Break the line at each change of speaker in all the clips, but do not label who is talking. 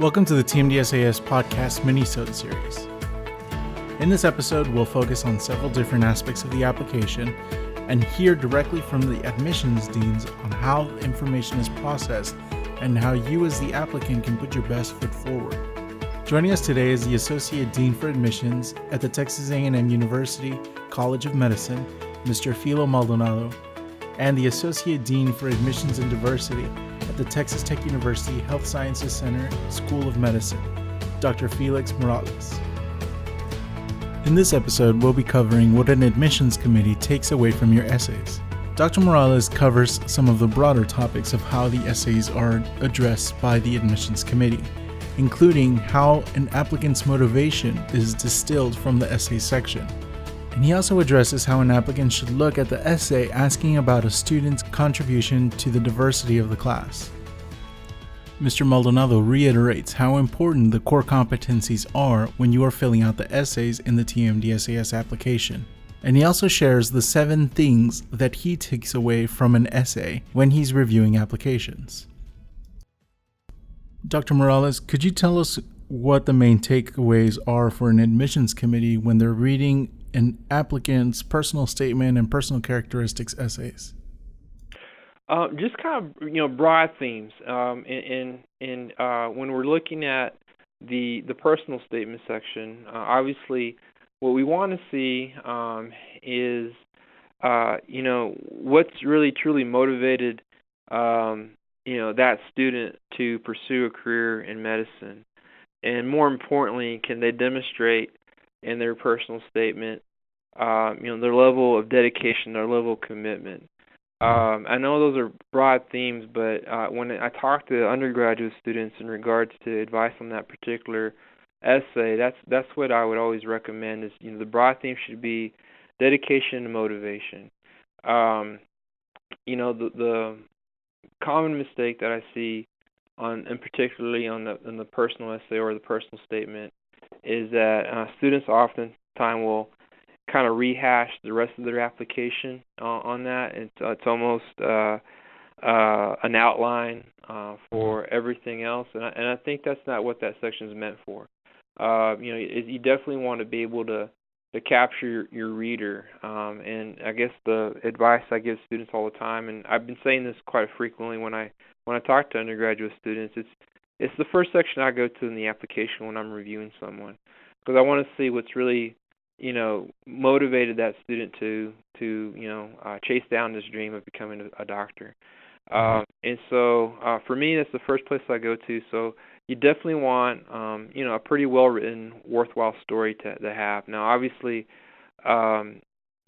Welcome to the TMDSAS podcast mini-sode series. In this episode, we'll focus on several different aspects of the application and hear directly from the admissions deans on how information is processed and how you as the applicant can put your best foot forward. Joining us today is the Associate Dean for Admissions at the Texas A&M University College of Medicine, Mr. Philo Maldonado, and the Associate Dean for Admissions and Diversity at the Texas Tech University Health Sciences Center School of Medicine, Dr. Felix Morales. In this episode, we'll be covering what an admissions committee takes away from your essays. Dr. Morales covers some of the broader topics of how the essays are addressed by the admissions committee, including how an applicant's motivation is distilled from the essay section. And he also addresses how an applicant should look at the essay asking about a student's contribution to the diversity of the class. Mr. Maldonado reiterates how important the core competencies are when you are filling out the essays in the TMDSAS application. And he also shares the 7 things that he takes away from an essay when he's reviewing applications. Dr. Morales, could you tell us what the main takeaways are for an admissions committee when they're reading an applicant's personal statement and personal characteristics essays?
Just kind of, broad themes. And when we're looking at the personal statement section, obviously what we want to see is, what's really truly motivated, that student to pursue a career in medicine. And more importantly, can they demonstrate in their personal statement, their level of dedication, their level of commitment. I know those are broad themes, but when I talk to undergraduate students in regards to advice on that particular essay, that's what I would always recommend is, the broad theme should be dedication and motivation. The common mistake that I see and particularly on the personal essay or the personal statement is that students oftentimes will kind of rehash the rest of their application on that. It's almost an outline for everything else, and I think that's not what that section is meant for. You definitely want to be able to capture your reader, and I guess the advice I give students all the time, and I've been saying this quite frequently when I talk to undergraduate students, it's the first section I go to in the application when I'm reviewing someone, because I want to see what's really, motivated that student to chase down this dream of becoming a doctor. And so for me, that's the first place I go to. So you definitely want, a pretty well-written, worthwhile story to have. Now, obviously, I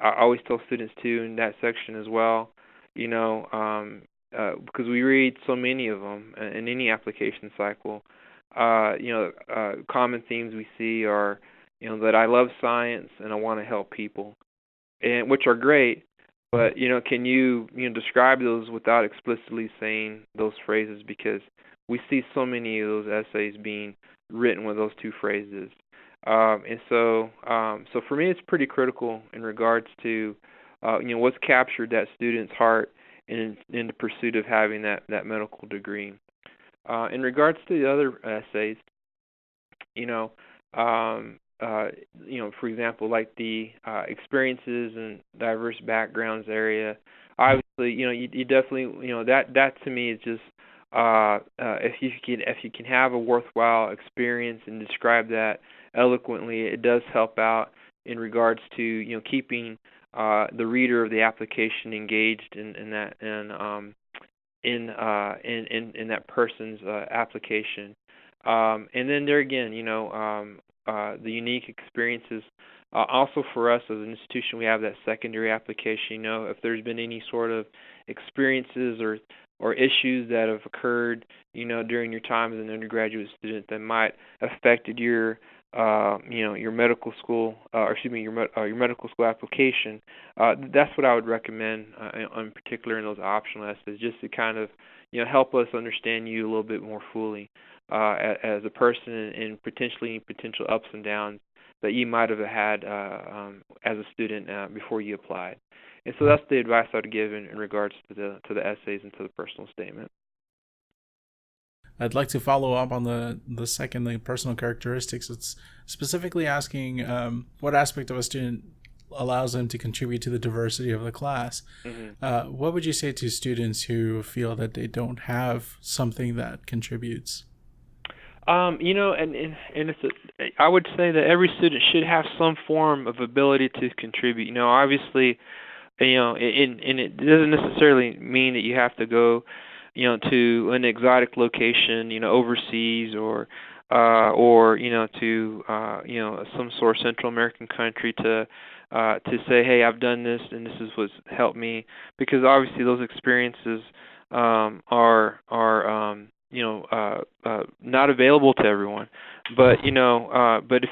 always tell students, too, in that section as well, because we read so many of them in any application cycle. Common themes we see are, that I love science and I want to help people, and which are great. But can you describe those without explicitly saying those phrases? Because we see so many of those essays being written with those 2 phrases, and so for me, it's pretty critical in regards to what's captured that student's heart in the pursuit of having that medical degree. In regards to the other essays, for example, like the experiences and diverse backgrounds area, obviously, you definitely, that to me is just if you can have a worthwhile experience and describe that eloquently, it does help out in regards to keeping the reader of the application engaged in that in that person's application. And then there again, the unique experiences. Also for us as an institution, we have that secondary application. If there's been any sort of experiences or issues that have occurred, during your time as an undergraduate student that might have affected your medical school, your medical school application. That's what I would recommend, in particular in those optional essays, just to kind of, help us understand you a little bit more fully as a person and potential ups and downs that you might have had as a student before you applied. And so that's the advice I would give in regards to the essays and to the personal statement.
I'd like to follow up on the second, the personal characteristics. It's specifically asking what aspect of a student allows them to contribute to the diversity of the class.
Mm-hmm.
What would you say to students who feel that they don't have something that contributes?
And I would say that every student should have some form of ability to contribute. Obviously, and it doesn't necessarily mean that you have to go, to an exotic location, overseas or to some sort of Central American country to say, hey, I've done this and this is what's helped me, because obviously those experiences are not available to everyone. But but if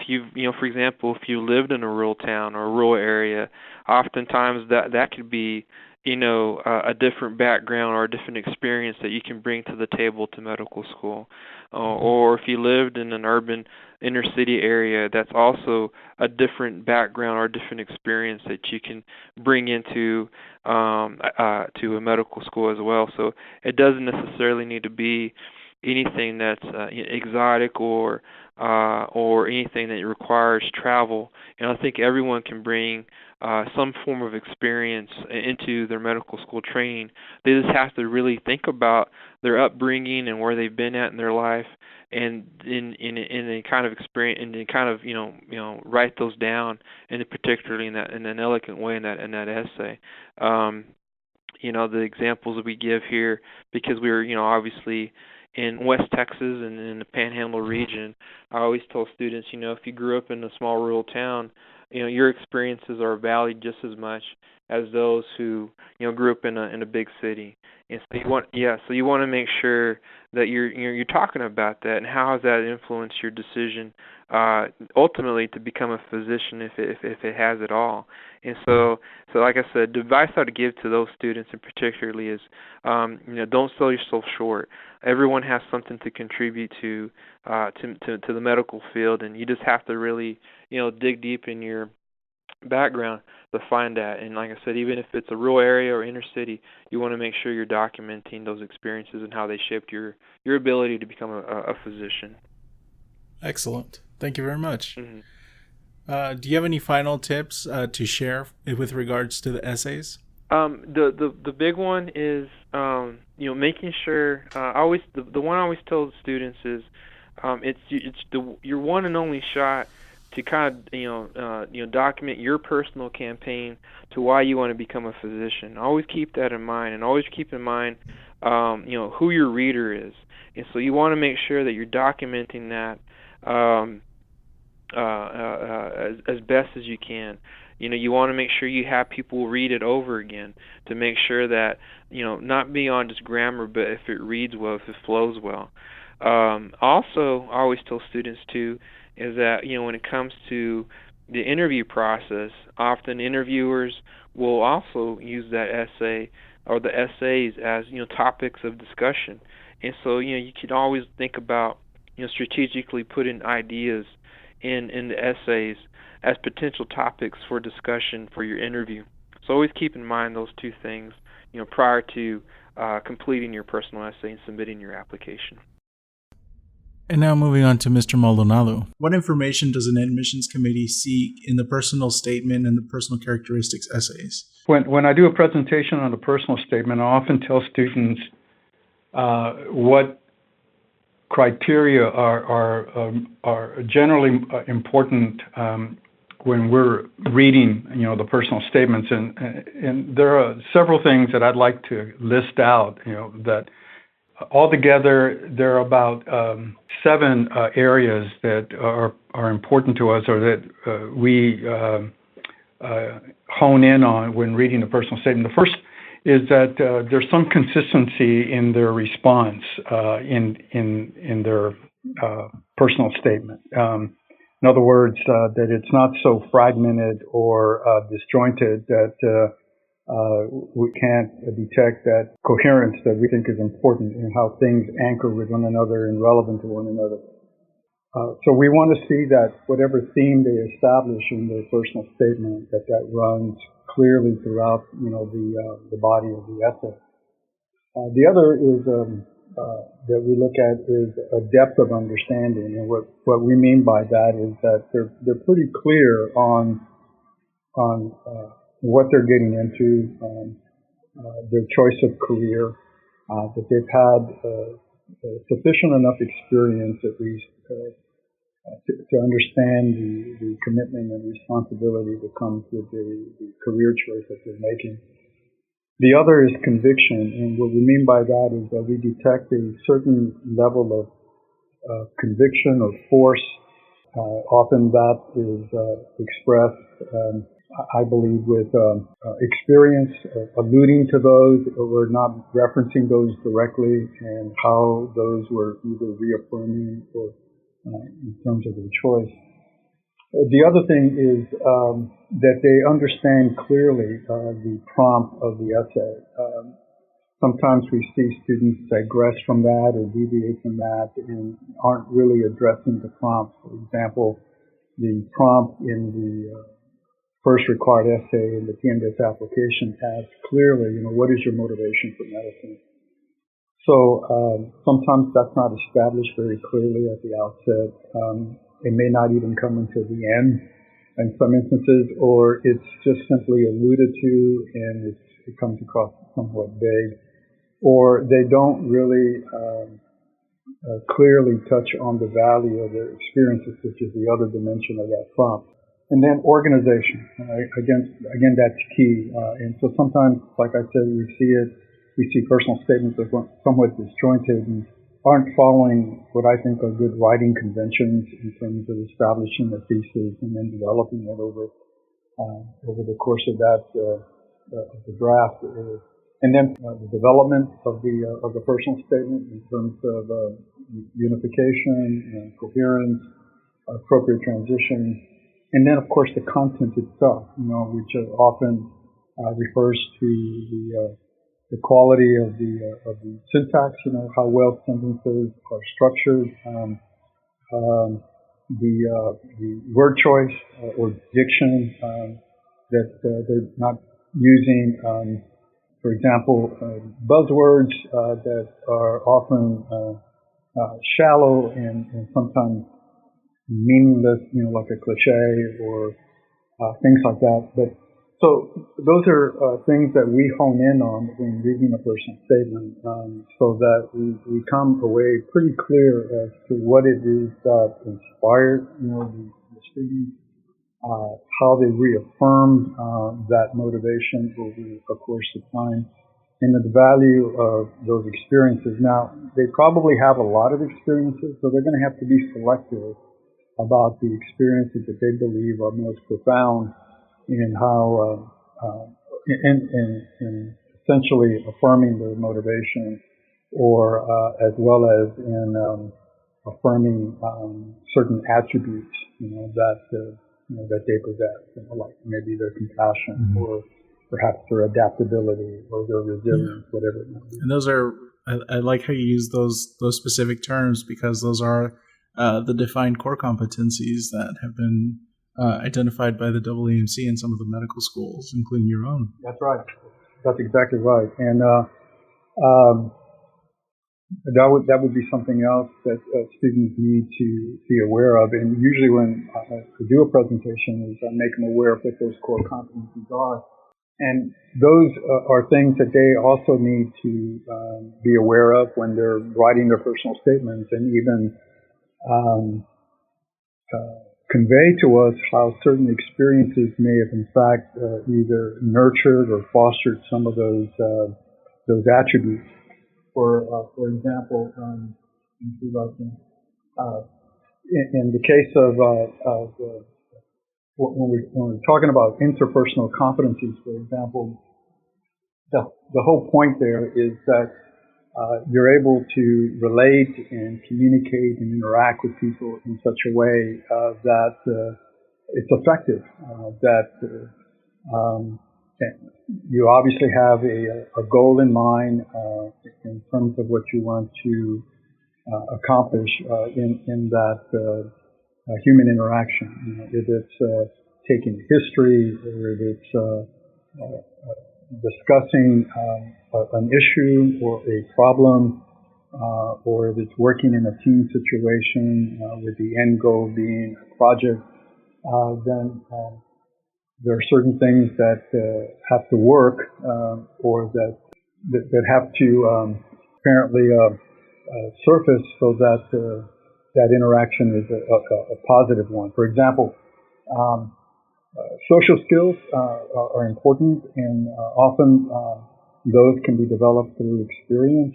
for example, if you lived in a rural town or a rural area, oftentimes that could be a different background or a different experience that you can bring to the table to medical school. Or if you lived in an urban inner city area, that's also a different background or a different experience that you can bring into to a medical school as well. So it doesn't necessarily need to be anything that's exotic or anything that requires travel. I think everyone can bring some form of experience into their medical school training. They just have to really think about their upbringing and where they've been at in their life, and in a kind of experience, and then kind of write those down, and particularly in an elegant way in that essay. The examples that we give here, because we're obviously in West Texas and in the Panhandle region, I always tell students, if you grew up in a small rural town, your experiences are valued just as much as those who grew up in a big city. And so you want to make sure that you're talking about that, and how has that influenced your decision ultimately to become a physician, if it has at all. And so like I said, the advice I would give to those students in particularly is don't sell yourself short. Everyone has something to contribute to the medical field, and you just have to really dig deep in your background to find that. And like I said, even if it's a rural area or inner city, you want to make sure you're documenting those experiences and how they shaped your ability to become a physician.
Excellent. Thank you very much.
Mm-hmm.
Do you have any final tips to share with regards to the essays?
The big one is making sure always the one I always tell the students is it's your one and only shot to kind of document your personal campaign to why you want to become a physician. Always keep that in mind, and always keep in mind who your reader is. And so you want to make sure that you're documenting that as best as you can. You want to make sure you have people read it over again to make sure that not beyond just grammar, but if it reads well, if it flows well. Also, I always tell students too is that when it comes to the interview process, often interviewers will also use that essay or the essays as topics of discussion. And so you can always think about strategically putting ideas in the essays as potential topics for discussion for your interview. So always keep in mind those two things prior to completing your personal essay and submitting your application.
And now moving on to Mr. Maldonado. What information does an admissions committee seek in the personal statement and the personal characteristics essays?
When I do a presentation on a personal statement, I often tell students what criteria are generally important when we're reading, the personal statements, and there are several things that I'd like to list out, that altogether there are about 7 areas that are important to us, or that we hone in on when reading a personal statement. The first is that there's some consistency in their response in their personal statement. In other words, that it's not so fragmented or disjointed that we can't detect that coherence that we think is important in how things anchor with one another and relevant to one another. So we want to see that whatever theme they establish in their personal statement, that runs clearly throughout, the body of the essay. The other is that we look at is a depth of understanding, and what we mean by that is that they're pretty clear on what they're getting into, their choice of career, that they've had sufficient enough experience at least to understand the commitment and responsibility that comes with the career choice that they're making. The other is conviction, and what we mean by that is that we detect a certain level of conviction or force. Often that is expressed, I believe, with experience, alluding to those, or not referencing those directly, and how those were either reaffirming or in terms of their choice. The other thing is that they understand clearly the prompt of the essay. Sometimes we see students digress from that or deviate from that and aren't really addressing the prompt. For example, the prompt in the first required essay in the TMDSAS application asks clearly, what is your motivation for medicine? So sometimes that's not established very clearly at the outset. It may not even come until the end in some instances, or it's just simply alluded to and it comes across somewhat vague, or they don't really clearly touch on the value of their experiences, which is the other dimension of that prompt. And then organization. Again, that's key. And so sometimes, like I said, we see personal statements that are somewhat disjointed and aren't following what I think are good writing conventions in terms of establishing a thesis and then developing it over the course of the draft. And then the development of the personal statement in terms of unification, coherence, appropriate transition, and then of course the content itself, which often refers to the quality of the syntax, how well sentences are structured, the word choice or diction, that they're not using, for example, buzzwords that are often shallow and sometimes meaningless, like a cliche or things like that. But so those are things that we hone in on when reading a personal statement, so that we come away pretty clear as to what it is that inspired, the students, how they reaffirmed that motivation over the course of time, and the value of those experiences. Now, they probably have a lot of experiences, so they're going to have to be selective about the experiences that they believe are most profound in how, in essentially affirming their motivation, or as well as in affirming certain attributes, that they possess, like maybe their compassion, or perhaps their adaptability, or their resilience, whatever it might be.
And those are, I like how you use those specific terms, because those are the defined core competencies that have been identified by the AAMC in some of the medical schools, including your own.
That's right. That's exactly right. And that would be something else that students need to be aware of. And usually when I do a presentation, is I make them aware of what those core competencies are. And those are things that they also need to be aware of when they're writing their personal statements, and even convey to us how certain experiences may have in fact either nurtured or fostered some of those attributes. For example, in the case of when we're talking about interpersonal competencies, for example, the whole point there is that you're able to relate and communicate and interact with people in such a way that it's effective, that you obviously have a goal in mind in terms of what you want to accomplish in that human interaction. If it's taking history, or if it's discussing an issue or a problem, or if it's working in a team situation with the end goal being a project, then there are certain things that have to work or that have to apparently surface so that that interaction is a positive one. For example, social skills are important, and often those can be developed through experience.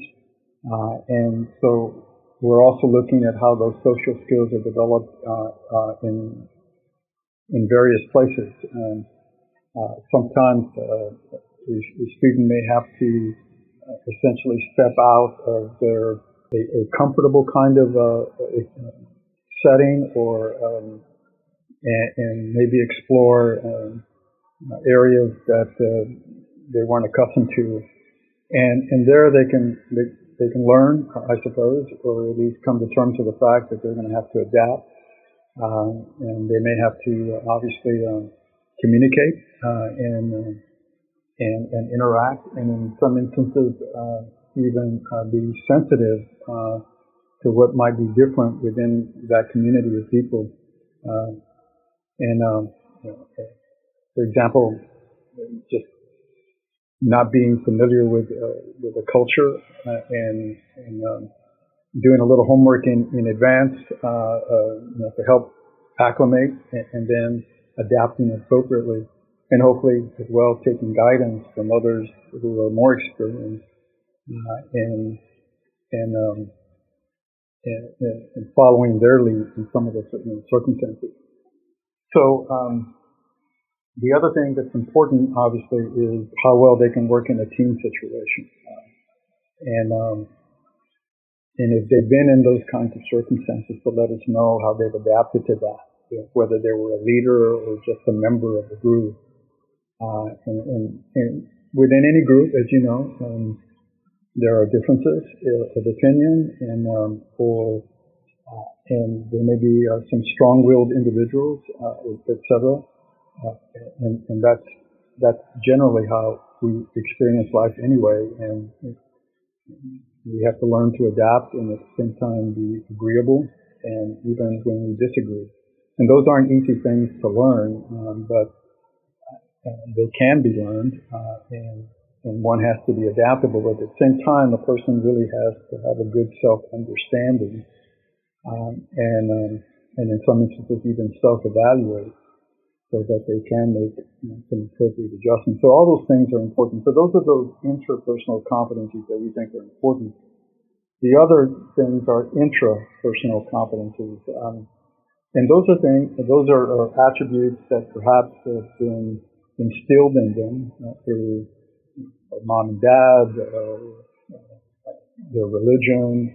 And so we're also looking at how those social skills are developed in various places. Sometimes a student may have to essentially step out of a comfortable kind of setting, or and maybe explore areas that they weren't accustomed to, and there they can learn, I suppose, or at least come to terms with the fact that they're going to have to adapt, and they may have to obviously communicate and interact, and in some instances even be sensitive to what might be different within that community of people. For example, just not being familiar with a culture and doing a little homework in advance to help acclimate, and then adapting appropriately, and hopefully as well taking guidance from others who are more experienced and following their lead in some of the circumstances. So the other thing that's important, obviously, is how well they can work in a team situation, and if they've been in those kinds of circumstances, to let us know how they've adapted to that, whether they were a leader or just a member of the group. And within any group, as you know, there are differences of opinion, and there may be some strong-willed individuals, etc. And that's generally how we experience life anyway, and we have to learn to adapt and at the same time be agreeable, and even when we disagree. And those aren't easy things to learn, but they can be learned, and one has to be adaptable. But at the same time, a person really has to have a good self-understanding, and in some instances even self-evaluate, so that they can make some appropriate adjustments. So all those things are important. So those are those interpersonal competencies that we think are important. The other things are intrapersonal competencies, and those are attributes that perhaps have been instilled in them through mom and dad, their religion,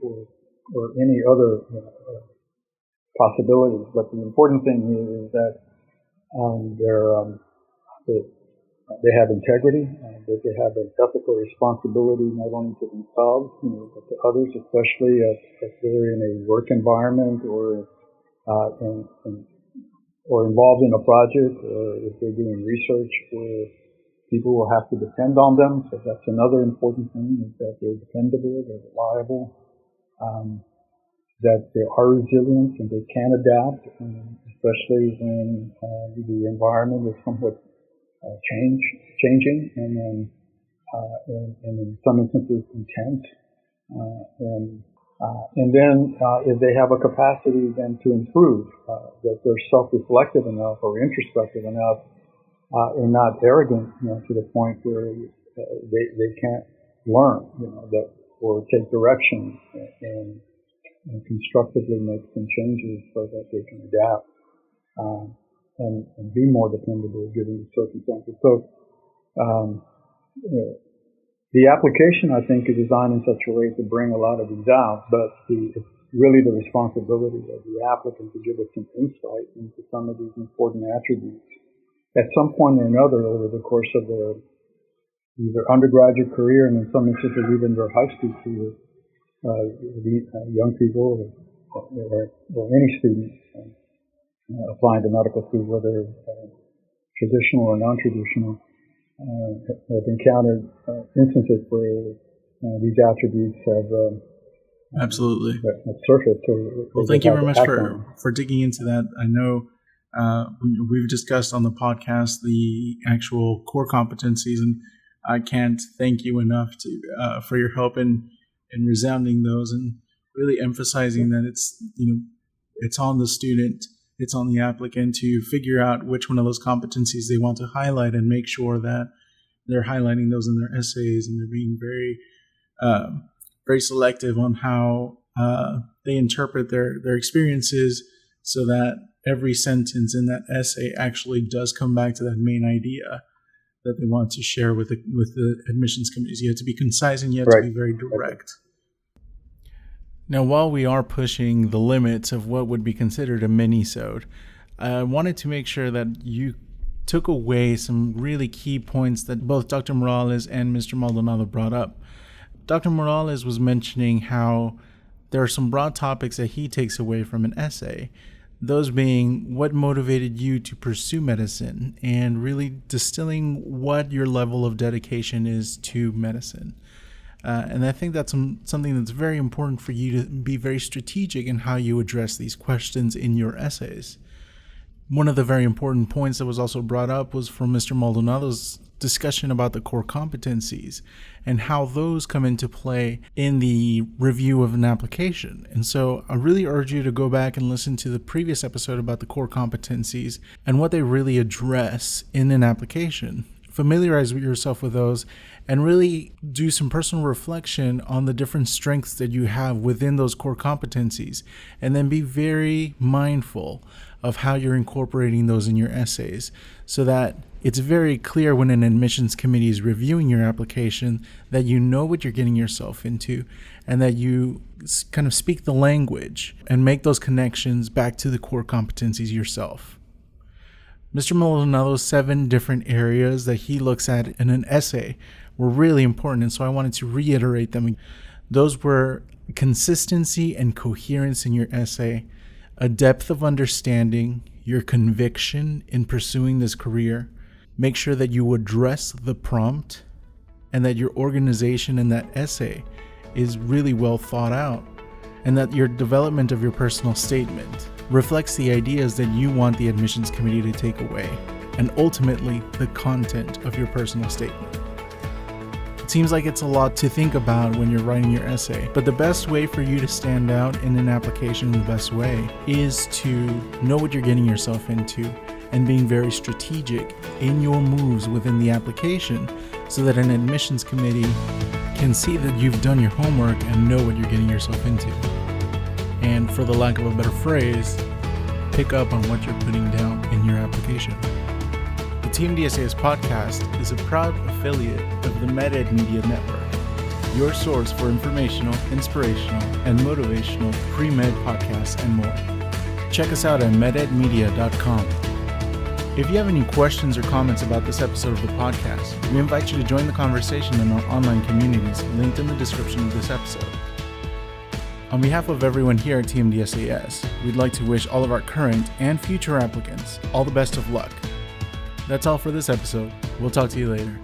or any other possibilities. But the important thing here is that they have integrity, that they have an ethical responsibility not only to themselves, but to others, especially if they're in a work environment or involved in a project, or if they're doing research where people will have to depend on them. So that's another important thing, is that they're dependable, they're reliable, that they are resilient and they can adapt, especially when the environment is somewhat changing and in some instances intense. And then if they have a capacity then to improve, that they're self-reflective enough or introspective enough and not arrogant, to the point where they can't learn, or take direction and constructively make some changes so that they can adapt and be more dependable given the circumstances. So the application, I think, is designed in such a way to bring a lot of these out, but it's really the responsibility of the applicant to give us some insight into some of these important attributes at some point or another over the course of their either undergraduate career, and in some instances even their high school career. Young people or any student applying to medical school, whether traditional or non-traditional, have encountered instances where these attributes have
Absolutely.
surfaced.
Well, thank you very much for digging into that. I know we've discussed on the podcast the actual core competencies, and I can't thank you enough for your help in resounding those and really emphasizing that it's on the student, it's on the applicant to figure out which one of those competencies they want to highlight and make sure that they're highlighting those in their essays, and they're being very selective on how they interpret their experiences, so that every sentence in that essay actually does come back to that main idea that they want to share with the admissions committees. You have to be concise and you have to be very direct. Now, while we are pushing the limits of what would be considered a mini-sode, I wanted to make sure that you took away some really key points that both Dr. Morales and Mr. Maldonado brought up. Dr. Morales was mentioning how there are some broad topics that he takes away from an essay, those being what motivated you to pursue medicine and really distilling what your level of dedication is to medicine. And I think that's something that's very important for you to be very strategic in how you address these questions in your essays. One of the very important points that was also brought up was from Mr. Maldonado's discussion about the core competencies and how those come into play in the review of an application. And so I really urge you to go back and listen to the previous episode about the core competencies and what they really address in an application. Familiarize yourself with those and really do some personal reflection on the different strengths that you have within those core competencies, and then be very mindful of how you're incorporating those in your essays, so that it's very clear when an admissions committee is reviewing your application that you know what you're getting yourself into, and that you kind of speak the language and make those connections back to the core competencies yourself. Mr. Maldonado's 7 different areas that he looks at in an essay were really important, and so I wanted to reiterate them. Those were consistency and coherence in your essay, a depth of understanding, your conviction in pursuing this career, make sure that you address the prompt, and that your organization in that essay is really well thought out, and that your development of your personal statement reflects the ideas that you want the admissions committee to take away, and ultimately the content of your personal statement. It seems like it's a lot to think about when you're writing your essay, but the best way for you to stand out in an application, the best way, is to know what you're getting yourself into and being very strategic in your moves within the application, so that an admissions committee can see that you've done your homework and know what you're getting yourself into. And for the lack of a better phrase, pick up on what you're putting down in your application. The TMDSAS podcast is a proud affiliate of the MedEd Media Network, your source for informational, inspirational, and motivational pre-med podcasts and more. Check us out at mededmedia.com. If you have any questions or comments about this episode of the podcast, we invite you to join the conversation in our online communities linked in the description of this episode. On behalf of everyone here at TMDSAS, we'd like to wish all of our current and future applicants all the best of luck. That's all for this episode. We'll talk to you later.